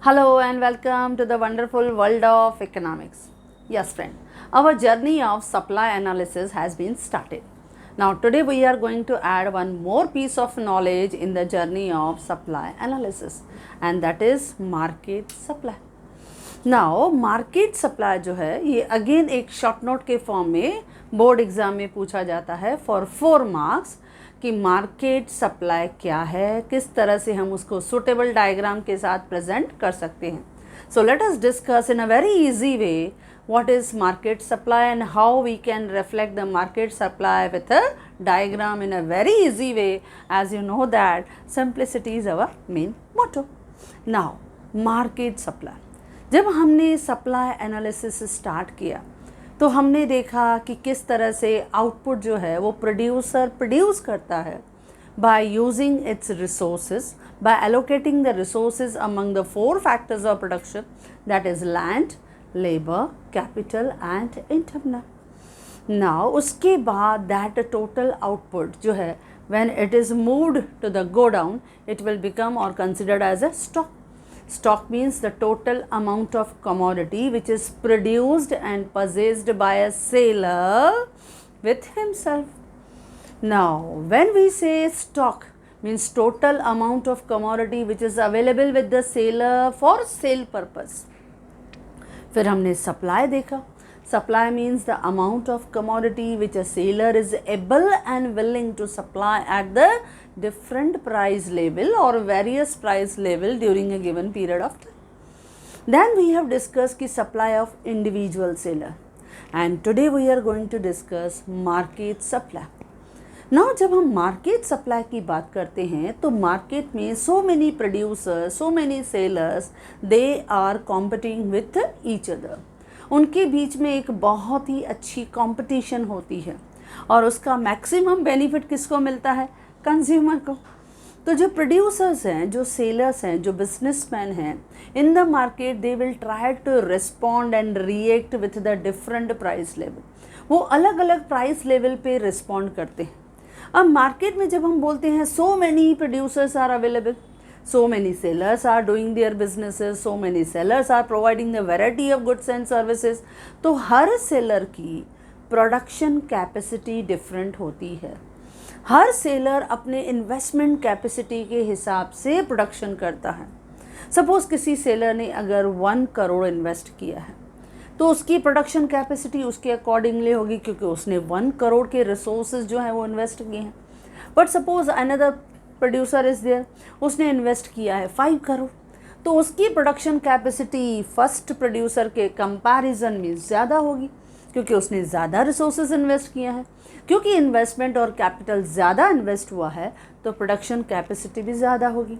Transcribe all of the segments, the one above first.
Hello and welcome to the wonderful world of economics. Yes, friend, our journey of supply analysis has been started. Now, today we are going to add one more piece of knowledge in the journey of supply analysis, and that is market supply. Now market supply जो है ये again एक short note के form में board exam में पूछा जाता है फॉर 4 मार्क्स कि मार्केट सप्लाई क्या है, किस तरह से हम उसको सुटेबल डायग्राम के साथ प्रेजेंट कर सकते हैं. So let us discuss in a very easy way what is market supply and how we can reflect the market supply with a diagram in a very easy way. As you know that simplicity is our main motto. Now market supply, जब हमने supply analysis start किया तो हमने देखा कि किस तरह से आउटपुट जो है वो प्रोड्यूसर प्रोड्यूस करता है by using its resources, by allocating the resources among the 4 factors of production, that is land, labour, capital and internal. Now उसके बाद दैट टोटल आउटपुट जो है when it is moved to the godown it will become or considered as a stock. Stock means the total amount of commodity which is produced and purchased by a seller with himself. Now, when we say stock means total amount of commodity which is available with the seller for sale purpose. फिर हमने supply देखा. Supply means the amount of commodity which a seller is able and willing to supply at the different price level or various price level during a given period of time. Then we have discussed the supply of individual seller, and today we are going to discuss market supply. Now जब हम market supply की बात करते हैं तो market में so many producers, so many sellers, they are competing with each other. उनके बीच में एक बहुत ही अच्छी कंपटीशन होती है और उसका मैक्सिमम बेनिफिट किसको मिलता है? कंज्यूमर को. तो जो प्रोड्यूसर्स हैं, जो सेलर्स हैं, जो बिजनेसमैन हैं in the market, they will try to respond and react with the different price level. वो अलग अलग प्राइस लेवल पे रिस्पॉन्ड करते हैं. अब मार्केट में जब हम बोलते हैं so many producers are available, so many sellers are doing their businesses, so many sellers are providing the variety of goods and services, तो हर सेलर की प्रोडक्शन कैपेसिटी डिफरेंट होती है. हर सेलर अपने इन्वेस्टमेंट कैपेसिटी के हिसाब से प्रोडक्शन करता है. सपोज किसी सेलर ने अगर 1 करोड़ इन्वेस्ट किया है तो उसकी प्रोडक्शन कैपेसिटी उसके अकॉर्डिंगली होगी क्योंकि उसने 1 करोड़ के रिसोर्सेज जो हैं वो इन्वेस्ट किए हैं. But suppose another producer is there, उसने इन्वेस्ट किया है 5 करोड़, तो उसकी प्रोडक्शन कैपेसिटी फर्स्ट प्रोड्यूसर के कंपैरिजन में ज़्यादा होगी क्योंकि उसने ज़्यादा रिसोर्सेज इन्वेस्ट किया है. क्योंकि इन्वेस्टमेंट और कैपिटल ज़्यादा इन्वेस्ट हुआ है तो प्रोडक्शन कैपेसिटी भी ज़्यादा होगी.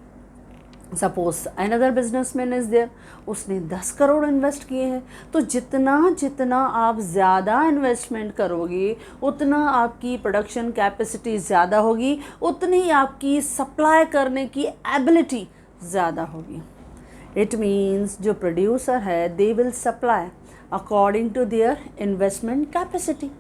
Suppose another businessman is there, उसने 10 करोड़ इन्वेस्ट किए हैं, तो जितना जितना आप ज़्यादा इन्वेस्टमेंट करोगे उतना आपकी प्रोडक्शन कैपेसिटी ज़्यादा होगी, उतनी आपकी सप्लाई करने की एबिलिटी ज़्यादा होगी. इट मीन्स जो प्रोड्यूसर है they will supply according to their investment capacity.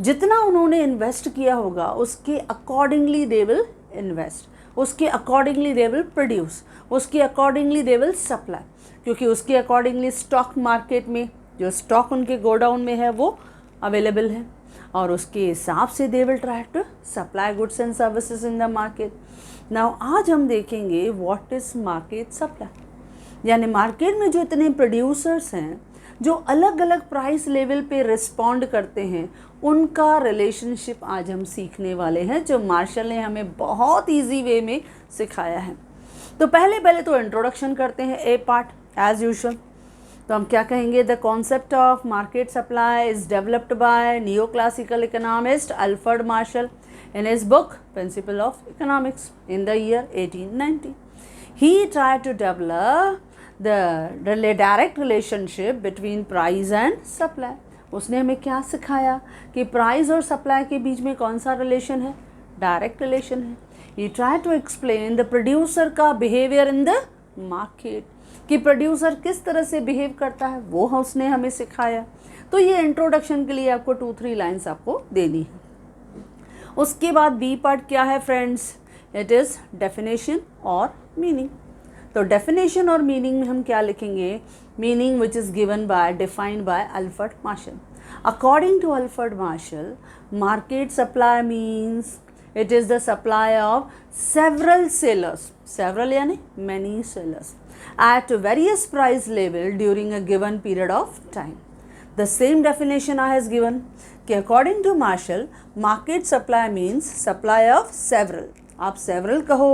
जितना उन्होंने इन्वेस्ट किया होगा उसके अकॉर्डिंगली दे विल इन्वेस्ट, उसके अकॉर्डिंगली दे विल प्रोड्यूस, उसके अकॉर्डिंगली दे विल सप्लाई. क्योंकि उसके अकॉर्डिंगली स्टॉक मार्केट में जो स्टॉक उनके गोडाउन में है वो अवेलेबल है और उसके हिसाब से they will try to supply goods and services in the market. Now आज हम देखेंगे व्हाट इज मार्केट सप्लाई, यानी मार्केट में जो इतने प्रोड्यूसर्स हैं जो अलग अलग प्राइस लेवल पे रिस्पॉन्ड करते हैं उनका रिलेशनशिप आज हम सीखने वाले हैं जो मार्शल ने हमें बहुत इजी वे में सिखाया है. तो पहले तो इंट्रोडक्शन करते हैं ए पार्ट एज यूजुअल. तो हम क्या कहेंगे? The concept of market supply is developed by neo classical economist Alfred Marshall in his book principle of economics in the year 1890. He try to develop the direct relationship between price and supply. उसने हमें क्या सिखाया कि price और supply के बीच में कौन सा रिलेशन है? डायरेक्ट रिलेशन है. He tried to explain the producer का बिहेवियर इन द मार्केट, कि प्रोड्यूसर किस तरह से बिहेव करता है वो उसने हमें सिखाया. तो ये इंट्रोडक्शन के लिए आपको 2-3 लाइन्स आपको देनी है. उसके बाद बी पार्ट क्या है फ्रेंड्स? इट इज़ डेफिनेशन और मीनिंग. तो डेफिनेशन और मीनिंग में हम क्या लिखेंगे? Meaning which is given by defined by Alfred Marshall. According to Alfred Marshall, market supply means it is the supply of several sellers, several यानी many sellers, at various price level during a given period of time. The same definition I has given कि according to Marshall, market supply means supply of several. आप several कहो,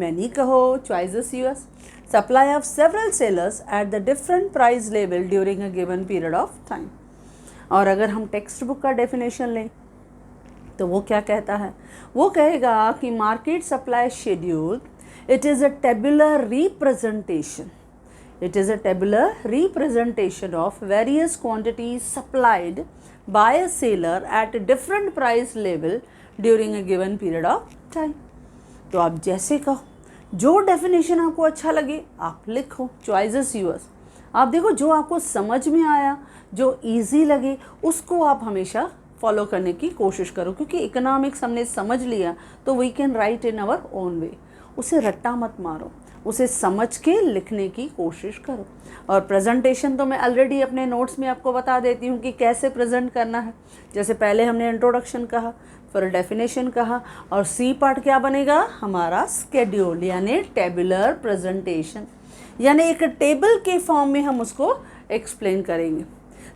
many कहो, choices yours. Supply of several sellers at the different price level during a given period of time. और अगर हम text book का definition लें तो वो क्या कहता है? वो कहेगा कि market supply schedule it is a tabular representation, it is a tabular representation of various quantities supplied by a seller eight different price level during a given period of time. तो आप जैसे कहो, जो डेफिनेशन आपको अच्छा लगे आप लिखो, चॉइसेस यूअर्स. आप देखो जो आपको समझ में आया, जो इजी लगे उसको आप हमेशा फॉलो करने की कोशिश करो, क्योंकि इकोनॉमिक्स हमने समझ लिया तो we can write in our own way. उसे रट्टा मत मारो, उसे समझ के लिखने की कोशिश करो. और प्रेजेंटेशन तो मैं ऑलरेडी अपने नोट्स में आपको बता देती हूँ कि कैसे प्रेजेंट करना है. जैसे पहले हमने इंट्रोडक्शन कहा, फिर डेफिनेशन कहा, और सी पार्ट क्या बनेगा हमारा? स्केड्यूल यानी टेबुलर प्रेजेंटेशन, यानी एक टेबल के फॉर्म में हम उसको एक्सप्लेन करेंगे.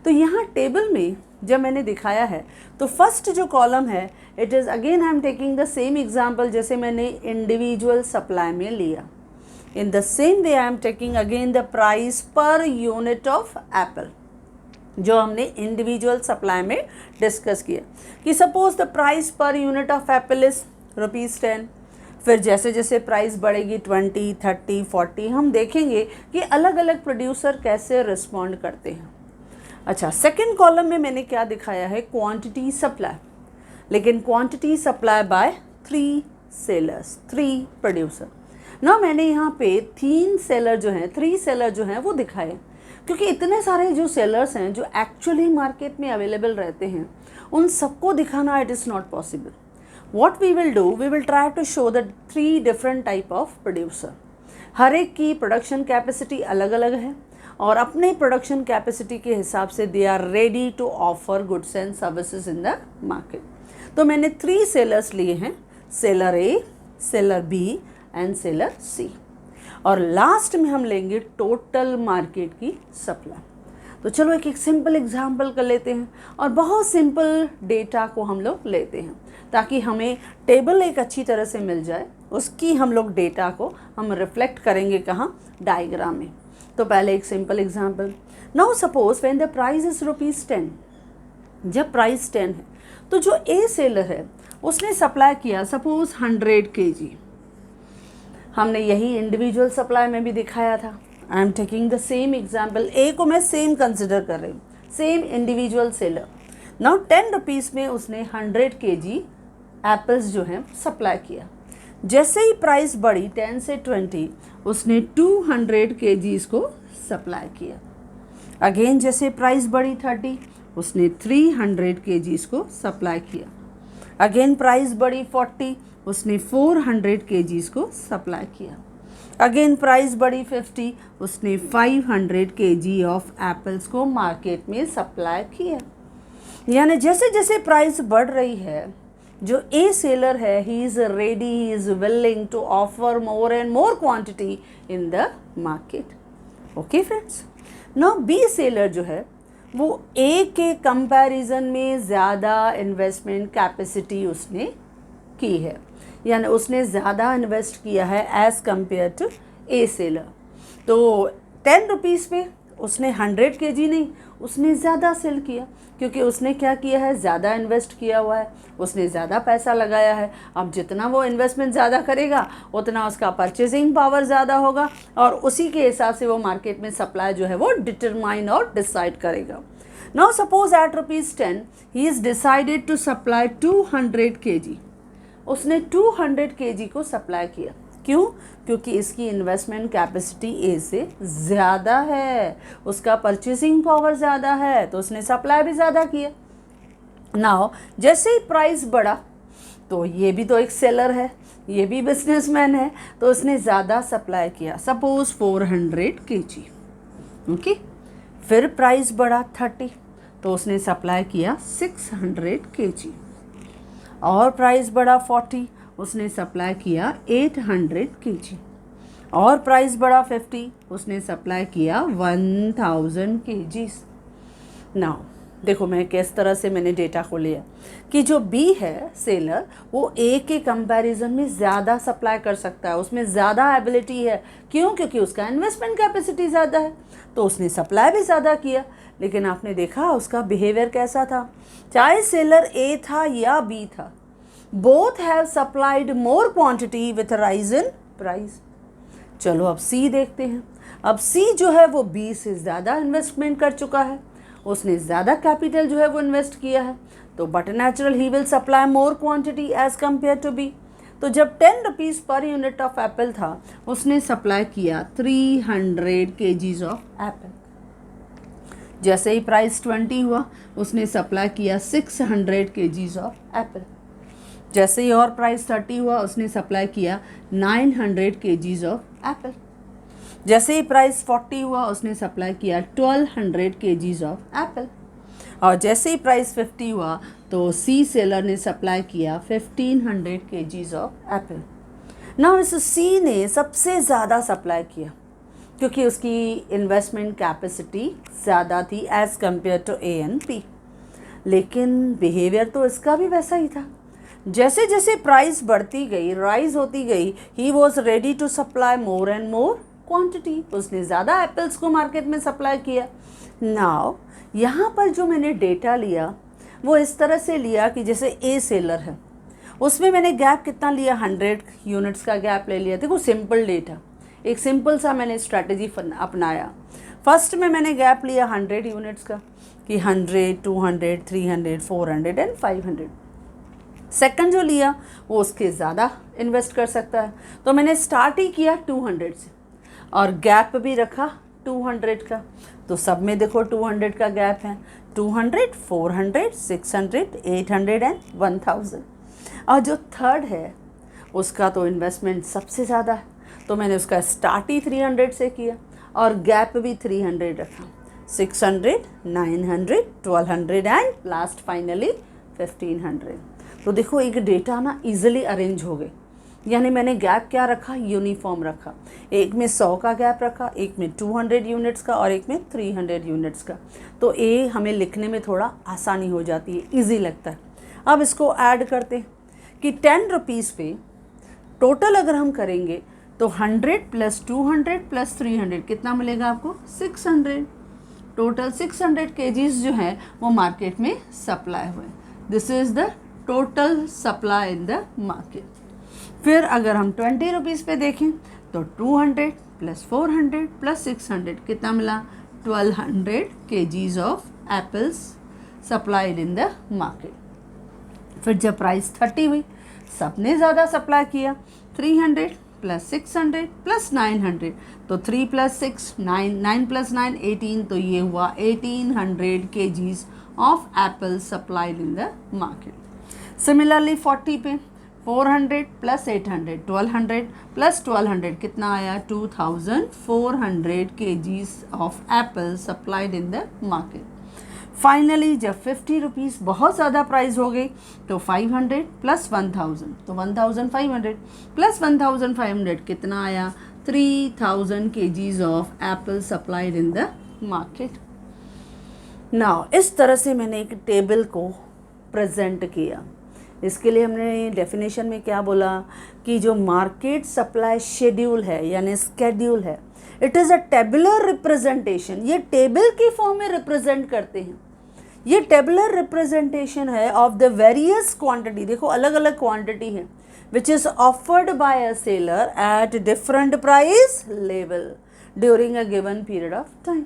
तो यहाँ टेबल में जब मैंने दिखाया है तो फर्स्ट जो कॉलम है it is again I am taking the same example जैसे मैंने इंडिविजुअल सप्लाई में लिया. In the same way I am taking again the price per unit of Apple, जो हमने इंडिविजुअल सप्लाई में डिस्कस किया कि suppose the price per unit of Apple is ₹10. फिर जैसे जैसे प्राइस बढ़ेगी 20, 30, 40, हम देखेंगे कि अलग अलग प्रोड्यूसर कैसे रिस्पॉन्ड करते हैं. अच्छा, सेकंड कॉलम में मैंने क्या दिखाया है? क्वांटिटी सप्लाई, लेकिन quantity supply bye 3 sellers, 3 producer. ना मैंने यहाँ पे 3 सेलर जो हैं, 3 सेलर जो हैं वो दिखाए, क्योंकि इतने सारे जो सेलर्स हैं जो एक्चुअली मार्केट में अवेलेबल रहते हैं उन सबको दिखाना it is not possible. What we will do, we will try to show the 3 different type of producer. हर एक की प्रोडक्शन कैपेसिटी अलग अलग है और अपने प्रोडक्शन कैपेसिटी के हिसाब से they are ready to offer goods and services in the market. तो मैंने 3 सेलर्स लिए हैं, seller A, seller B and seller C. और लास्ट में हम लेंगे टोटल मार्केट की सप्लाई. तो चलो एक सिंपल एग्जाम्पल कर लेते हैं और बहुत सिंपल डेटा को हम लोग लेते हैं ताकि हमें टेबल एक अच्छी तरह से मिल जाए. उसकी हम लोग डेटा को हम रिफ्लेक्ट करेंगे कहाँ? डायग्राम में. तो पहले एक simple example. Now suppose when the price is ₹10, जब प्राइस 10 है तो जो ए सेलर है उसने सप्लाई किया सपोज 100 kg. हमने यही इंडिविजुअल सप्लाई में भी दिखाया था. I am taking the same example. A को मैं सेम कंसिडर कर रही हूँ, same individual seller. Now 10 rupees में उसने 100 kg एप्पल्स जो हैं सप्लाई किया. जैसे ही प्राइस बढ़ी 10 से 20, उसने 200 kg को सप्लाई किया. अगेन जैसे प्राइस बढ़ी 30, उसने 300 kg को सप्लाई किया. अगेन प्राइस बढ़ी 40, उसने 400 kg को सप्लाई किया. अगेन प्राइस बढ़ी 50, उसने 500 kg ऑफ एप्पल्स को मार्केट में सप्लाई किया. यानी जैसे जैसे प्राइस बढ़ रही है, जो ए सेलर है he is ready, he is willing to offer more and more quantity in the market. Okay friends. Now B seller जो है वो ए के कंपैरिजन में ज़्यादा इन्वेस्टमेंट कैपेसिटी उसने की है, यानी उसने ज़्यादा इन्वेस्ट किया है as compare to A seller. तो 10 रुपीज़ पे उसने 100 kg नहीं, उसने ज़्यादा सेल किया, क्योंकि उसने क्या किया है? ज़्यादा इन्वेस्ट किया हुआ है, उसने ज़्यादा पैसा लगाया है. अब जितना वो इन्वेस्टमेंट ज़्यादा करेगा उतना उसका परचेजिंग पावर ज़्यादा होगा और उसी के हिसाब से वो मार्केट में सप्लाई जो है वो डिटरमाइन और डिसाइड करेगा. Now suppose at ₹10 he is decided to supply 200 kg. उसने 200 kg को सप्लाई किया. क्यों? क्योंकि इसकी इन्वेस्टमेंट कैपेसिटी ए से ज़्यादा है, उसका परचेसिंग पावर ज़्यादा है, तो उसने सप्लाई भी ज़्यादा किया. नाउ जैसे ही प्राइस बढ़ा तो ये भी तो एक सेलर है, ये भी बिजनेसमैन है, तो उसने ज़्यादा सप्लाई किया, सपोज 400 kg, ओके। फिर प्राइस बढ़ा 30, तो उसने सप्लाई किया 600 kg। और प्राइस बढ़ा 40, उसने सप्लाई किया 800 kg। और प्राइस बढ़ा 50, उसने सप्लाई किया 1000 kg। नाउ देखो मैं किस तरह से मैंने डेटा को लिया कि जो बी है सेलर, वो ए के कंपैरिजन में ज़्यादा सप्लाई कर सकता है, उसमें ज़्यादा एबिलिटी है। क्यों? क्योंकि उसका इन्वेस्टमेंट कैपेसिटी ज़्यादा है, तो उसने सप्लाई भी ज़्यादा किया। लेकिन आपने देखा उसका बिहेवियर कैसा था, चाहे सेलर ए था या बी था, both have supplied more quantity with rise in price. चलो अब सी देखते हैं। अब सी जो है वो बी से ज़्यादा इन्वेस्टमेंट कर चुका है, उसने ज़्यादा कैपिटल जो है वो इन्वेस्ट किया है, तो but natural he will supply more quantity as compare to B. तो जब 10 rupees per unit of Apple था, उसने सप्लाई किया 300 kgs ऑफ एप्पल। जैसे ही प्राइस 20 हुआ, उसने सप्लाई किया 600 kgs ऑफ एप्पल। जैसे ही और प्राइस 30 हुआ, उसने सप्लाई किया 900 kgs ऑफ एप्पल। जैसे ही प्राइस 40 हुआ, उसने सप्लाई किया 1200 kgs ऑफ एप्पल। और जैसे ही प्राइस 50 हुआ, तो सी सेलर ने सप्लाई किया 1500 kgs ऑफ एप्पल। नाउ इस सी ने सबसे ज़्यादा सप्लाई किया क्योंकि उसकी इन्वेस्टमेंट कैपेसिटी ज़्यादा थी as compare to A and B. लेकिन बिहेवियर तो इसका भी वैसा ही था। जैसे जैसे प्राइस बढ़ती गई, राइज होती गई, he was ready to supply more and more quantity. उसने ज़्यादा एप्पल्स को मार्केट में सप्लाई किया। नाउ यहाँ पर जो मैंने डेटा लिया वो इस तरह से लिया कि जैसे ए सेलर है, उसमें मैंने गैप कितना लिया, 100 यूनिट्स का गैप ले लिया। देखो सिंपल डेटा, एक सिंपल सा मैंने स्ट्रैटेजी अपनाया। फर्स्ट में मैंने गैप लिया 100 यूनिट्स का कि 100, 200, 300, 400 एंड 500। सेकंड जो लिया वो उसके ज़्यादा इन्वेस्ट कर सकता है, तो मैंने स्टार्ट ही किया 200 से और गैप भी रखा 200 का। तो सब में देखो 200 का गैप है, 200, 400, 600, 800 एंड 1000। और जो थर्ड है उसका तो इन्वेस्टमेंट सबसे ज़्यादा है, तो मैंने उसका स्टार्ट ही 300 से किया और गैप भी 300 रखा, 600, 900, 1200 एंड लास्ट फाइनली 1500। तो देखो एक डेटा ना इजीली अरेंज हो गई, यानी मैंने गैप क्या रखा, यूनिफॉर्म रखा। एक में 100 का गैप रखा, एक में 200 यूनिट्स का और एक में 300 यूनिट्स का। तो ए हमें लिखने में थोड़ा आसानी हो जाती है, इजी लगता है। अब इसको ऐड करते हैं कि 10 रुपीज़ पे टोटल अगर हम करेंगे तो 100 + 200 + 300 कितना मिलेगा आपको, 600। टोटल 600 kgs जो है वो मार्केट में सप्लाई हुए। This is the total supply in the market. फिर अगर हम 20 रुपीज़ पे देखें तो 200 + 400 + 600 कितना मिला, 1200 kgs of apples supplied in the market. फिर जब प्राइस 30 हुई, सबने ज़्यादा सप्लाई किया, 300 + 600 + 900, तो 3 + 6 9, 9 + 9 18, तो ये हुआ 1800 kgs of Apple supplied in the market. Similarly 40 पे 400 + 800, 1200 + 1200 कितना आया, 2400 kgs of Apple supplied in the market. Finally जब 50 रुपीज़ बहुत ज़्यादा प्राइस हो गई तो 500 + 1000, तो 1500 + 1500 कितना आया, 3000 kgs of Apple supplied in the market. Now इस तरह से मैंने एक टेबल को प्रेजेंट किया। इसके लिए हमने डेफिनेशन में क्या बोला कि जो मार्केट सप्लाई शेड्यूल है यानी स्केड्यूल है, it is a tabular representation. ये टेबल की फॉर्म में रिप्रेजेंट करते हैं। ये टेबुलर रिप्रेजेंटेशन है ऑफ द वेरियस क्वांटिटी, देखो अलग अलग क्वांटिटी है, which is offered by a seller eight different price level during a given period of time.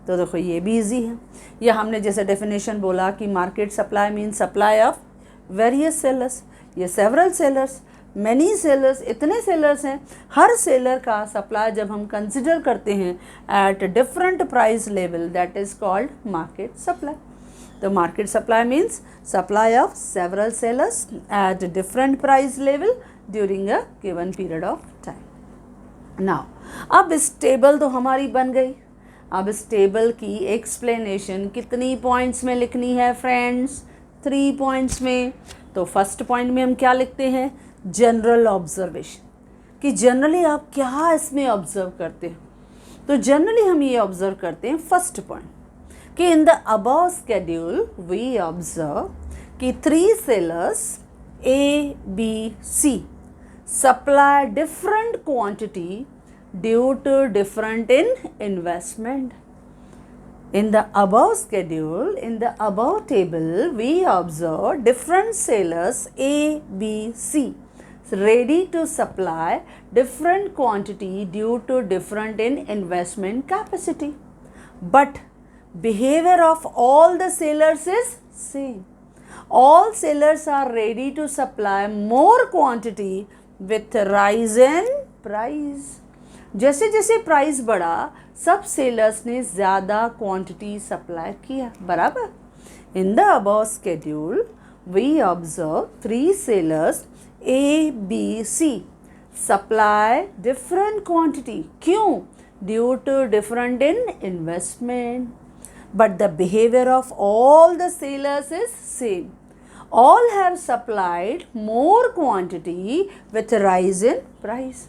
तो देखो ये भी ईजी है। या हमने जैसे डेफिनेशन बोला कि market supply mean supply of various sellers, ये सेवरल सेलर्स, मैनी सेलर्स, इतने सेलर्स हैं। हर सेलर का सप्लाई जब हम कंसिडर करते हैं at different price level, that is called market supply. तो market supply means supply of several sellers at different price level during a given period of time. Now अब इस table तो हमारी बन गई। अब इस टेबल की एक्सप्लेनेशन कितनी पॉइंट्स में लिखनी है फ्रेंड्स? 3 पॉइंट्स में। तो फर्स्ट पॉइंट में हम क्या लिखते हैं? जनरल ऑब्जर्वेशन, कि जनरली आप क्या इसमें ऑब्जर्व करते हो। तो जनरली हम ये ऑब्जर्व करते हैं फर्स्ट पॉइंट कि in the above schedule we observe कि 3 sellers A, B, C supply different quantity due to different in investment. In the above schedule, in the above table, we observe different sellers A, B, C ready to supply different quantity due to different in investment capacity. But behavior of all the sellers is same. All sellers are ready to supply more quantity with rise in price. जैसे जैसे price बढ़ा सब sellers ने ज़्यादा quantity supply किया, बराबर। In the above schedule we observe 3 sellers A, B, C supply different quantity. क्यों? Due to different in investment. But the behaviour of all the sellers is same. All have supplied more quantity with rise in price.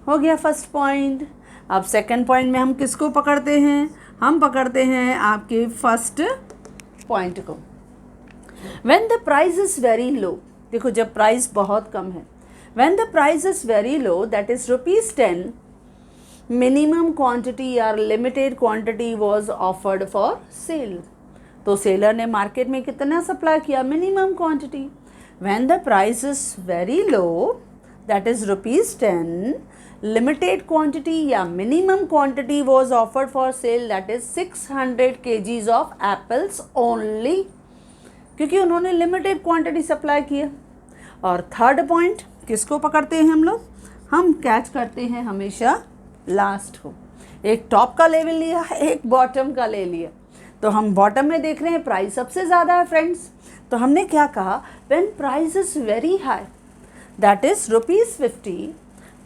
हो गया first point. अब second point में हम किसको पकड़ते हैं? हम पकड़ते हैं आपके फर्स्ट पॉइंट को। When the price is very low, देखो जब प्राइस बहुत कम है, when the price is very low, that is ₹10, minimum quantity or limited quantity was offered for sale. तो सेलर ने मार्केट में कितना सप्लाई किया? Minimum quantity. When the price is very low, that is ₹10, limited quantity या minimum quantity was offered for sale, that is 600 kgs of apples only, क्योंकि उन्होंने limited quantity supply किया। और थर्ड पॉइंट किसको पकड़ते हैं हम लोग? हम कैच करते हैं हमेशा लास्ट को। एक टॉप का ले लिया, एक बॉटम का ले लिया। तो हम बॉटम में देख रहे हैं प्राइस सबसे ज़्यादा है फ्रेंड्स। तो हमने क्या कहा? When price is very high, that is ₹50,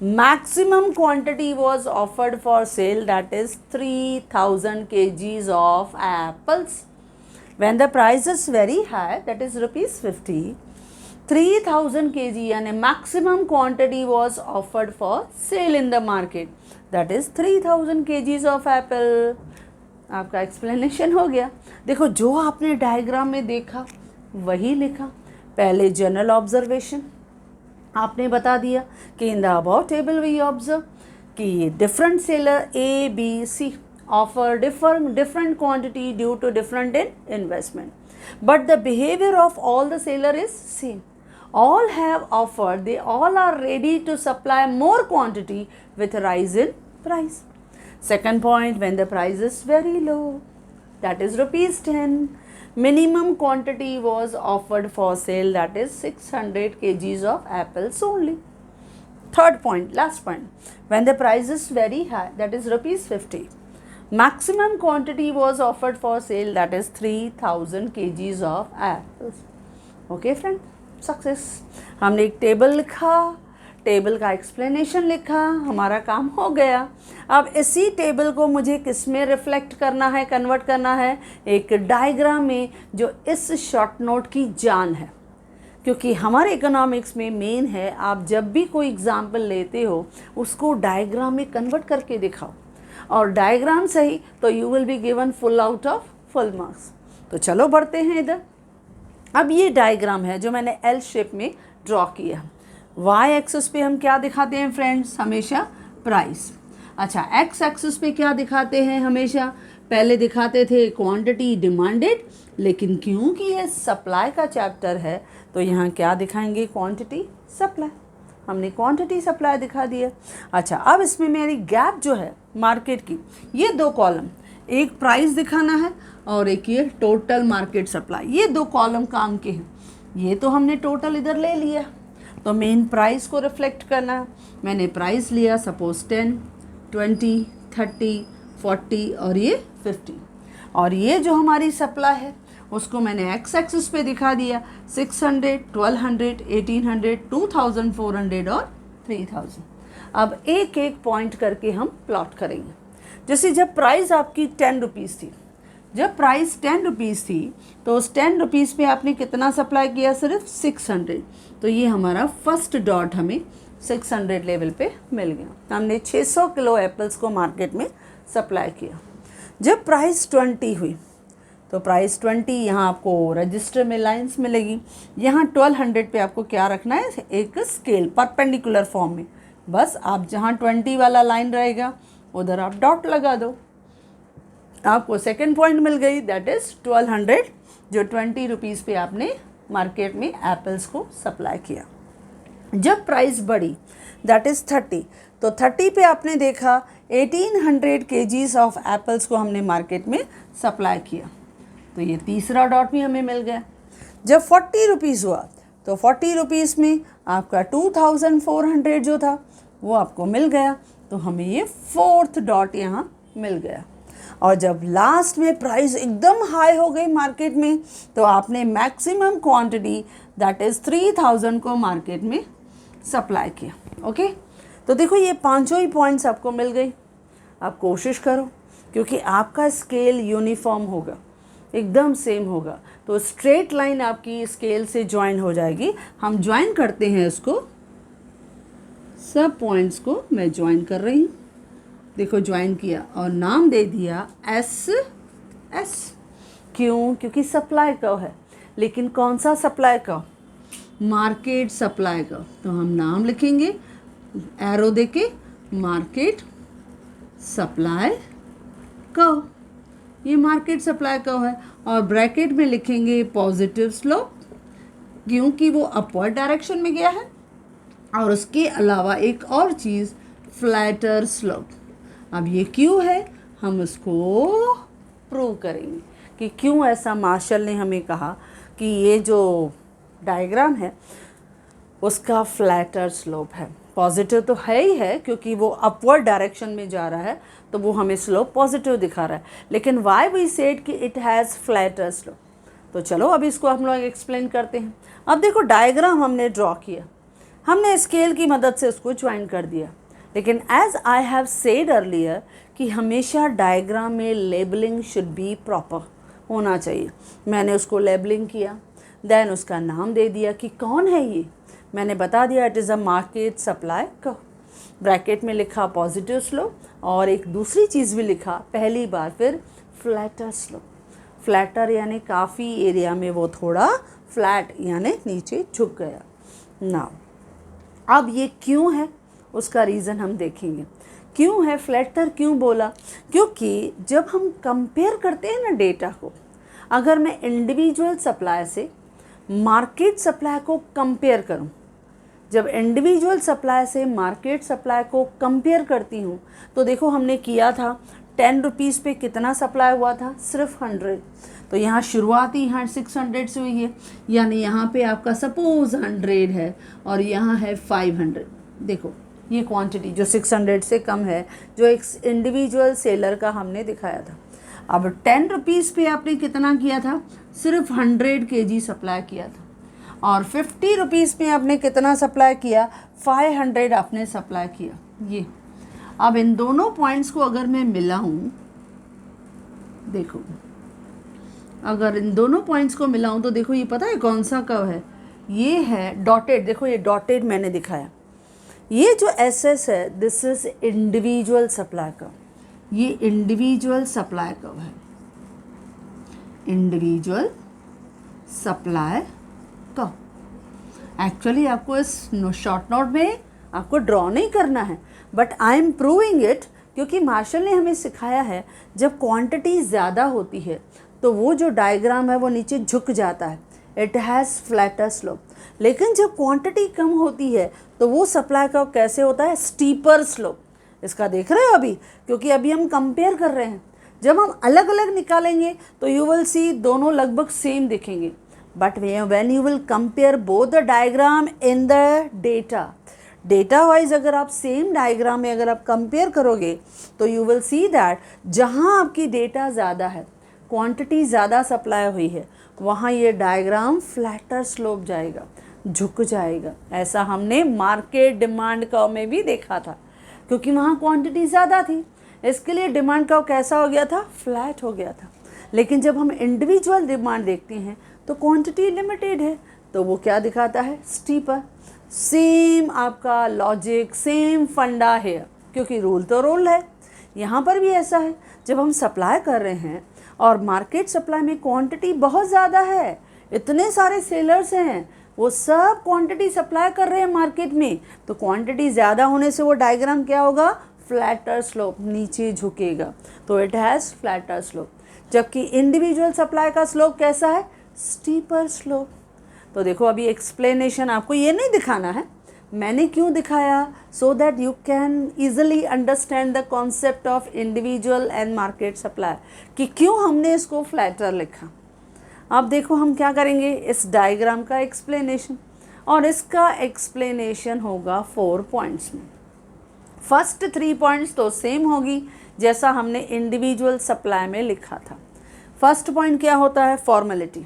maximum quantity was offered for sale, that is 3000 kgs of apples. When the price is very high, that is ₹50, 3000 kg यानी maximum quantity was offered for cell in the market, that is 3000 kgs of Apple. आपका explanation हो गया। देखो जो आपने diagram में देखा वही लिखा। पहले जनरल ऑब्जर्वेशन आपने बता दिया कि in the above table we observe कि different seller A, B, C offer different quantity due to different in investment, but the behaviour of all the seller is same. All have offered, they all are ready to supply more quantity with rise in price. Second point, when the price is very low, that is ₹10, minimum quantity was offered for sale, that is 600 kgs of apples only. Third point, last point, when the price is very high, that is ₹50, maximum quantity was offered for sale, that is 3000 kgs of apples. Okay friend, success. हमने एक table लिखा, table का explanation लिखा, हमारा काम हो गया। अब इसी टेबल को मुझे किस में रिफ्लेक्ट करना है, कन्वर्ट करना है? एक डायग्राम में, जो इस शॉर्ट नोट की जान है। क्योंकि हमारे इकोनॉमिक्स में मेन है, आप जब भी कोई एग्जाम्पल लेते हो उसको डायग्राम में कन्वर्ट करके दिखाओ, और डायग्राम सही तो you will be given full out of full marks. तो चलो बढ़ते हैं इधर। अब ये डायग्राम है जो मैंने एल शेप में ड्रॉ किया। वाई एक्सिस पे हम क्या दिखाते हैं फ्रेंड्स? हमेशा प्राइस। अच्छा, एक्स एक्सिस पे क्या दिखाते हैं? हमेशा पहले दिखाते थे क्वांटिटी डिमांडेड, लेकिन क्योंकि ये सप्लाई का चैप्टर है तो यहाँ क्या दिखाएंगे? Quantity supply. हमने क्वांटिटी सप्लाई दिखा दिया। अच्छा, अब इसमें मेरी गैप जो है मार्केट की, ये 2 कॉलम, एक प्राइस दिखाना है और एक ये टोटल मार्केट सप्लाई, ये 2 कॉलम काम के हैं। ये तो हमने टोटल इधर ले लिया, तो मेन प्राइस को रिफ्लेक्ट करना है। मैंने प्राइस लिया सपोज 10, 20, 30, 40 और ये 50, और ये जो हमारी सप्लाई है उसको मैंने एक्स एक्सिस पे दिखा दिया, 600, 1200, 1800, 2400 और 3000। अब एक एक पॉइंट करके हम प्लॉट करेंगे। जैसे जब प्राइस आपकी 10 रुपीज़ थी, जब प्राइस 10 रुपीज़ थी तो उस 10 रुपीज़ पे आपने कितना सप्लाई किया? सिर्फ 600। तो ये हमारा फर्स्ट डॉट हमें 600 लेवल पे मिल गया। हमने 600 किलो एप्पल्स को मार्केट में सप्लाई किया। जब प्राइस 20 हुई तो प्राइस 20 यहाँ आपको रजिस्टर में लाइंस मिलेगी। यहाँ 1200 पे आपको क्या रखना है? एक स्केल परपेंडिकुलर फॉर्म में। बस आप जहाँ 20 वाला लाइन रहेगा उधर आप डॉट लगा दो, आपको सेकंड पॉइंट मिल गई, दैट इज़ 1200, जो 20 रुपीज़ पे आपने मार्केट में एप्पल्स को सप्लाई किया। जब प्राइस बढ़ी दैट इज़ 30, तो 30 पे आपने देखा 1800 केजीज ऑफ एप्पल्स को हमने मार्केट में सप्लाई किया। तो ये तीसरा डॉट भी हमें मिल गया। जब 40 रुपीज़ हुआ तो 40 रुपीज़ में आपका 2400 जो था वो आपको मिल गया, तो हमें ये फोर्थ डॉट यहाँ मिल गया। और जब लास्ट में प्राइस एकदम हाई हो गई मार्केट में तो आपने मैक्सिमम क्वांटिटी दैट इज़ 3000 को मार्केट में सप्लाई किया। ओके, तो देखो ये पांचों ही पॉइंट्स आपको मिल गई। आप कोशिश करो, क्योंकि आपका स्केल यूनिफॉर्म होगा, एकदम सेम होगा, तो स्ट्रेट लाइन आपकी स्केल से ज्वाइन हो जाएगी। हम ज्वाइन करते हैं इसको, सब पॉइंट्स को मैं ज्वाइन कर रही हूँ। देखो ज्वाइन किया और नाम दे दिया एस एस। क्यों? क्योंकि सप्लाई कर्व है, लेकिन कौन सा supply curve? Market supply curve. तो हम नाम लिखेंगे एरो देके मार्केट सप्लाई कर्व, ये मार्केट सप्लाई कर्व है। और ब्रैकेट में लिखेंगे पॉजिटिव स्लोप, क्योंकि वो अपवर्ड डायरेक्शन में गया है। और उसके अलावा एक और चीज़ फ्लैटर स्लोप। अब ये क्यों है, हम उसको प्रूव करेंगे कि क्यों ऐसा मार्शल ने हमें कहा कि ये जो डायग्राम है उसका फ्लैटर स्लोप है। पॉजिटिव तो है ही है, क्योंकि वो अपवर्ड डायरेक्शन में जा रहा है, तो वो हमें स्लोप पॉजिटिव दिखा रहा है। लेकिन वाई वी सेड कि इट हैज़ फ्लैटर स्लोप। तो चलो अब इसको हम लोग एक्सप्लेन करते हैं। अब देखो डायग्राम हमने ड्रॉ किया, हमने स्केल की मदद से उसको ज्वाइन कर दिया। लेकिन as I have said earlier कि हमेशा डायग्राम में लेबलिंग शुड बी प्रॉपर होना चाहिए। मैंने उसको लेबलिंग किया, देन उसका नाम दे दिया कि कौन है ये। मैंने बता दिया it is a market supply curve. Bracket में लिखा पॉजिटिव स्लोप, और एक दूसरी चीज़ भी लिखा पहली बार फिर फ्लैटर स्लोप। फ्लैटर यानी काफ़ी एरिया में वो थोड़ा फ्लैट यानी नीचे झुक गया। नाउ अब ये क्यों है उसका रीज़न हम देखेंगे। क्यों है फ्लैटर, क्यों बोला? क्योंकि जब हम कंपेयर करते हैं ना डेटा को, अगर मैं इंडिविजुअल सप्लाई से मार्केट सप्लाई को कंपेयर करूं, जब इंडिविजुअल सप्लाई से मार्केट सप्लाई को कंपेयर करती हूं, तो देखो हमने किया था 10 रुपीज़ पे कितना सप्लाई हुआ था? सिर्फ 100। तो यहाँ शुरुआती यहाँ 600 से हुई है, यानी यहाँ पे आपका सपोज 100 है और यहाँ है 500। देखो ये क्वांटिटी जो 600 से कम है, जो एक इंडिविजुअल सेलर का हमने दिखाया था। अब 10 रुपीज़ पे आपने कितना किया था? सिर्फ 100 kg सप्लाई किया था। और 50 रुपीज़ में आपने कितना सप्लाई किया? 500 आपने सप्लाई किया। ये अब इन दोनों पॉइंट्स को अगर मैं मिलाऊं, देखो अगर इन दोनों पॉइंट्स को मिलाऊं तो देखो ये पता है कौन सा कर्व है? ये है डॉटेड। देखो ये डॉटेड मैंने दिखाया। ये जो SS है this is individual supply curve. ये इंडिविजुअल सप्लाई कर्व है, इंडिविजुअल सप्लाई कर्व। एक्चुअली आपको इस शॉर्ट नोट में आपको ड्रॉ नहीं करना है, but I am proving it, क्योंकि मार्शल ने हमें सिखाया है जब क्वांटिटी ज़्यादा होती है तो वो जो डायग्राम है वो नीचे झुक जाता है, इट हैज़ फ्लैटर स्लोप। लेकिन जब क्वांटिटी कम होती है तो वो सप्लाई कर्व कैसे होता है? Steeper slope. इसका देख रहे हो अभी, क्योंकि अभी हम कंपेयर कर रहे हैं। जब हम अलग अलग निकालेंगे तो यू विल सी दोनों लगभग सेम दिखेंगे, but when you will compare both the diagram in the data wise, अगर आप सेम डायग्राम में अगर आप कंपेयर करोगे तो यू विल सी दैट जहाँ आपकी डेटा ज़्यादा है, क्वांटिटी ज़्यादा सप्लाई हुई है वहाँ ये डायग्राम फ्लैटर स्लोप जाएगा, झुक जाएगा। ऐसा हमने मार्केट डिमांड कर्व में भी देखा था, क्योंकि वहाँ क्वांटिटी ज़्यादा थी, इसके लिए डिमांड कर्व कैसा हो गया था, फ्लैट हो गया था। लेकिन जब हम इंडिविजुअल डिमांड देखते हैं तो क्वांटिटी लिमिटेड है, तो वो क्या दिखाता है, स्टीपर। सेम आपका लॉजिक, सेम फंडा है, क्योंकि रूल तो रूल है। यहाँ पर भी ऐसा है, जब हम सप्लाई कर रहे हैं और मार्केट सप्लाई में क्वांटिटी बहुत ज़्यादा है, इतने सारे सेलर्स हैं, वो सब क्वांटिटी सप्लाई कर रहे हैं मार्केट में, तो क्वांटिटी ज़्यादा होने से वो डायग्राम क्या होगा, फ्लैटर स्लोप, नीचे झुकेगा, तो इट हैज़ फ्लैटर स्लोप। जबकि इंडिविजुअल सप्लाई का स्लोप कैसा है, स्टीपर स्लोप। तो देखो अभी एक्सप्लेनेशन आपको ये नहीं दिखाना है, मैंने क्यों दिखाया, so that you can easily understand the concept of individual and market supply, कि क्यों हमने इसको फ्लैटर लिखा। अब देखो हम क्या करेंगे, इस डायग्राम का एक्सप्लेनेशन, और इसका एक्सप्लेनेशन होगा 4 पॉइंट्स में। फर्स्ट 3 पॉइंट्स तो सेम होगी जैसा हमने इंडिविजुअल सप्लाई में लिखा था। फर्स्ट पॉइंट क्या होता है, formality.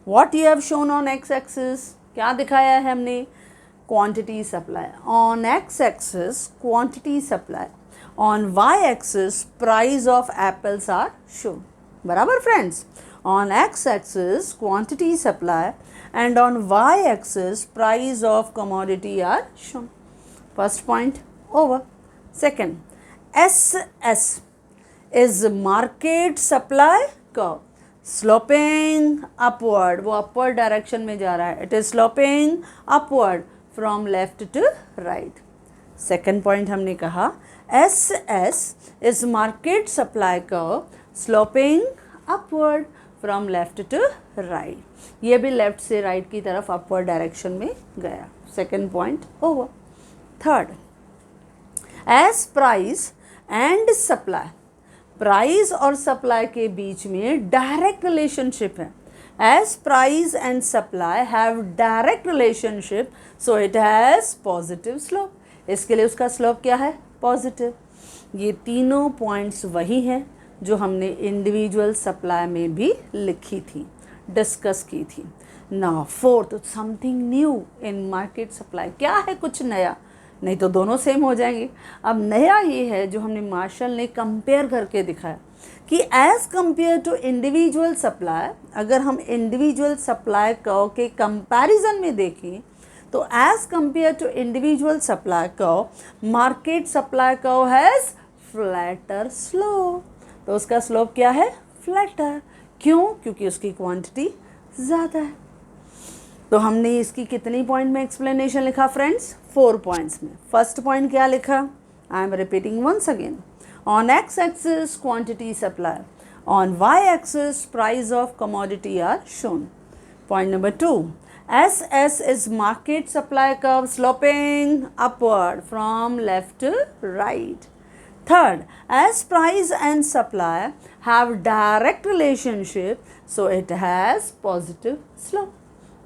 What you have shown on X axis, क्या दिखाया है हमने, quantity supply. On X axis quantity supply, on Y axis price of apples are shown. बराबर friends, on X axis quantity supply and on Y axis price of commodity are shown. First point over. Second, SS is market supply curve, sloping upward, वो upward direction में जा रहा है, it is sloping upward from left to right. Second point हमने कहा SS is market supply curve, sloping upward from left to right. ये भी left से राइट की तरफ अपवर्ड डायरेक्शन में गया। Second point over. Third, as price and supply, price और सप्लाई के बीच में डायरेक्ट रिलेशनशिप है। As price and supply have direct relationship, so it has positive slope. इसके लिए उसका स्लोप क्या है, पॉजिटिव। ये तीनों पॉइंट्स वही हैं जो हमने इंडिविजुअल सप्लाई में भी लिखी थी, डिस्कस की थी। Now fourth, something new in market supply, क्या है कुछ नया, नहीं तो दोनों सेम हो जाएंगे। अब नया ये है जो हमने मार्शल ने कंपेयर करके दिखाया कि as compare to individual supply, अगर हम इंडिविजुअल सप्लाई कर्व के कंपैरिजन में देखें तो as compare to individual supply curve, market supply curve has flatter slope. तो उसका स्लोप क्या है, फ्लैटर। क्यों, क्योंकि उसकी क्वांटिटी ज़्यादा है। तो हमने इसकी कितनी पॉइंट में एक्सप्लेनेशन लिखा फ्रेंड्स, 4 पॉइंट्स में। फर्स्ट पॉइंट क्या लिखा, I am repeating once again, on X axis quantity supply, on Y axis price of commodity are shown. Point number 2, SS is market supply curve sloping upward from left to right. Third, as price and supply have direct relationship, so it has positive slope.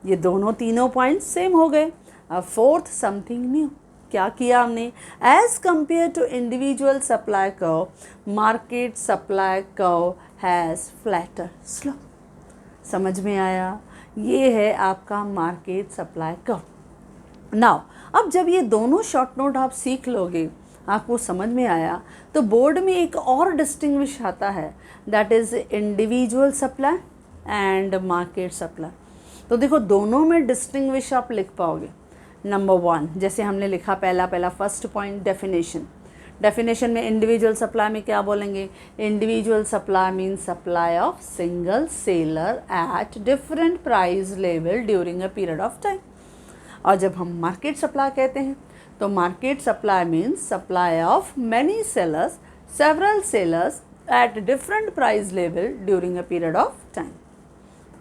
ये दोनों तीनों point same हो गए। अब fourth, something new, क्या किया हमने, as compare to individual supply curve, market supply curve has flatter slope. समझ में आया, ये है आपका मार्केट सप्लाई कर्व। नाउ अब जब ये दोनों शॉर्ट नोट आप सीख लोगे, आपको समझ में आया, तो बोर्ड में एक और डिस्टिंग्विश आता है, that is individual supply and market supply. तो देखो दोनों में डिस्टिंग्विश आप लिख पाओगे। नंबर 1, जैसे हमने लिखा पहला फर्स्ट पॉइंट, डेफिनेशन में इंडिविजुअल सप्लाई में क्या बोलेंगे, individual supply means supply of single seller eight different price level during a period of time. और जब हम मार्केट सप्लाई कहते हैं तो market supply means supply of many sellers, several sellers at different price level during a period of time.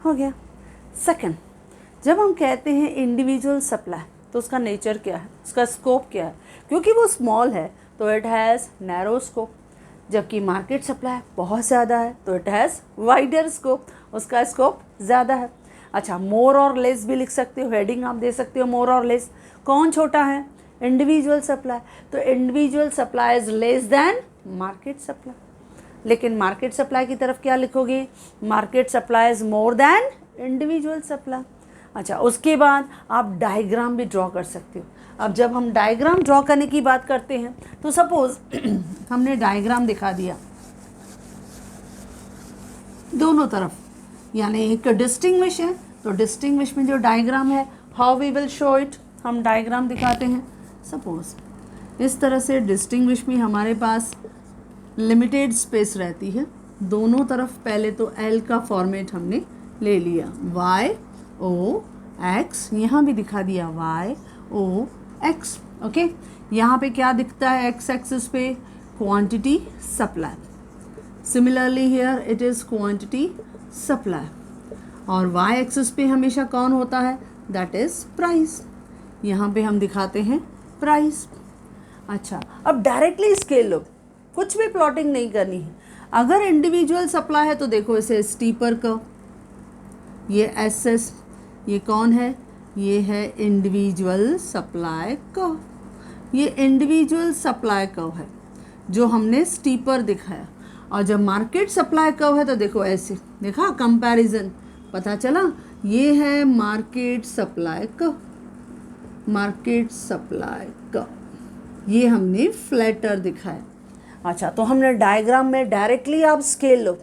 हो गया। Second, जब हम कहते हैं इंडिविजुअल सप्लाई तो उसका नेचर क्या है, उसका स्कोप क्या है, क्योंकि वो स्मॉल है तो इट हैज़ नैरो स्कोप, जबकि मार्केट सप्लाई बहुत ज़्यादा है तो इट हैज़ वाइडर स्कोप, उसका स्कोप ज़्यादा है। अच्छा, मोर और लेस भी लिख सकते हो, हेडिंग आप दे सकते हो मोर और लेस। कौन छोटा है, इंडिविजुअल सप्लाई, तो individual supply is less than market supply. लेकिन मार्केट सप्लाई की तरफ क्या लिखोगे, market supply is more than individual supply. अच्छा, उसके बाद आप डायग्राम भी ड्रॉ कर सकते हो। अब जब हम डायग्राम ड्रॉ करने की बात करते हैं तो सपोज हमने डायग्राम दिखा दिया दोनों तरफ, यानी एक डिस्टिंग्विश है तो डिस्टिंग्विश में जो डायग्राम है, how we will show it, हम डायग्राम दिखाते हैं। सपोज इस तरह से डिस्टिंग्विश में हमारे पास लिमिटेड स्पेस रहती है, दोनों तरफ पहले तो एल का फॉर्मेट हमने ले लिया, वाई ओ एक्स, यहाँ भी दिखा दिया वाई ओ एक्स। ओके, यहाँ पे क्या दिखता है एक्स एक्सिस पे, quantity supply, similarly here it is quantity supply, और वाई एक्सिस पे हमेशा कौन होता है, दैट इज़ प्राइस, यहाँ पे हम दिखाते हैं प्राइस। अच्छा, अब डायरेक्टली स्केल लो, कुछ भी प्लॉटिंग नहीं करनी है। अगर इंडिविजुअल सप्लाई है तो देखो इसे स्टीपर कर्व, ये एस एस, ये कौन है, ये है इंडिविजुअल सप्लाई कर्व, ये इंडिविजुअल सप्लाई कर्व है जो हमने स्टीपर दिखाया। और जब मार्केट सप्लाई कर्व है तो देखो ऐसे, देखा कंपैरिजन, पता चला ये है market supply curve, market supply curve, ये हमने फ्लैटर दिखाया। अच्छा, तो हमने डायग्राम में डायरेक्टली आप स्केल लो,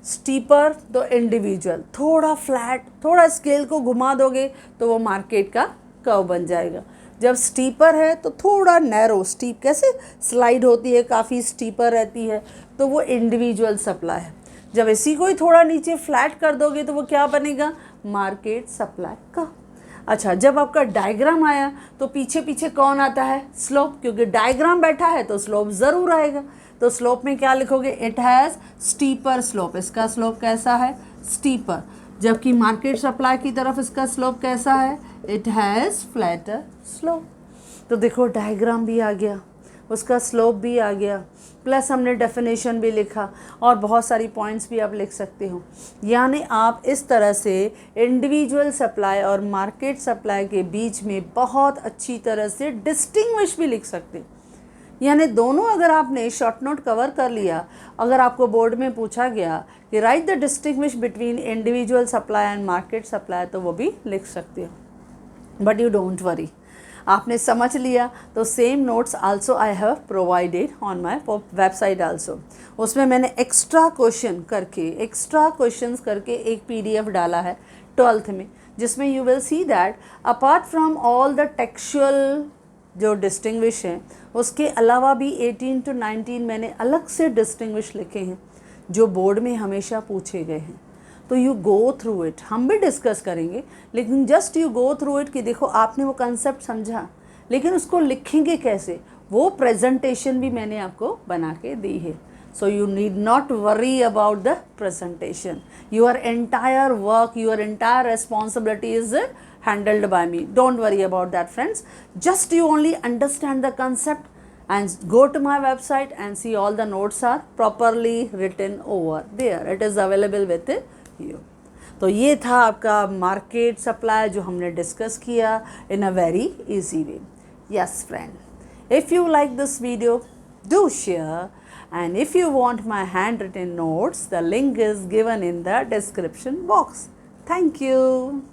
स्टीपर तो इंडिविजुअल, थोड़ा फ्लैट, थोड़ा स्केल को घुमा दोगे तो वो मार्केट का कर्व बन जाएगा। जब स्टीपर है तो थोड़ा नैरो, स्टीप कैसे स्लाइड होती है, काफ़ी स्टीपर रहती है, तो वो इंडिविजुअल सप्लाई है। जब इसी को ही थोड़ा नीचे फ्लैट कर दोगे तो वो क्या बनेगा, मार्केट सप्लाई का। अच्छा, जब आपका डायग्राम आया तो पीछे पीछे कौन आता है, स्लोप, क्योंकि डायग्राम बैठा है तो स्लोप ज़रूर आएगा। तो स्लोप में क्या लिखोगे, इट हैज़ स्टीपर स्लोप, इसका स्लोप कैसा है, स्टीपर। जबकि मार्केट सप्लाई की तरफ इसका स्लोप कैसा है, इट हैज़ फ्लैटर स्लोप। तो देखो डायग्राम भी आ गया, उसका स्लोप भी आ गया, प्लस हमने डेफिनेशन भी लिखा, और बहुत सारी पॉइंट्स भी आप लिख सकते हो। यानी आप इस तरह से इंडिविजुअल सप्लाई और मार्केट सप्लाई के बीच में बहुत अच्छी तरह से डिस्टिंग्विश भी लिख सकते हो। यानी दोनों अगर आपने शॉर्ट नोट कवर कर लिया, अगर आपको बोर्ड में पूछा गया कि right the distinguish between individual supply and market supply, तो वो भी लिख सकते हो। बट यू डोंट वरी, आपने समझ लिया तो same notes also I have provided on my website also. उसमें मैंने एक्स्ट्रा क्वेश्चंस करके एक PDF डाला है 12th में, जिसमें you will see that apart from all the textual जो डिस्टिंग्विश हैं, उसके अलावा भी 18 to 19 मैंने अलग से डिस्टिंग्विश लिखे हैं जो बोर्ड में हमेशा पूछे गए हैं। तो यू गो थ्रू इट, हम भी डिस्कस करेंगे, लेकिन just you go through it कि देखो आपने वो कंसेप्ट समझा, लेकिन उसको लिखेंगे कैसे, वो प्रेजेंटेशन भी मैंने आपको बना के दी है। So you need not worry about the presentation, your entire work, your entire responsibility is handled by me. Don't worry about that, friends. Just you only understand the concept and go to my website and see all the notes are properly written over there. It is available with you. तो ये था आपका market supply जो हमने discuss किया in a very easy way. Yes, friend. If you like this video, do share. And if you want my handwritten notes, the link is given in the description box. Thank you.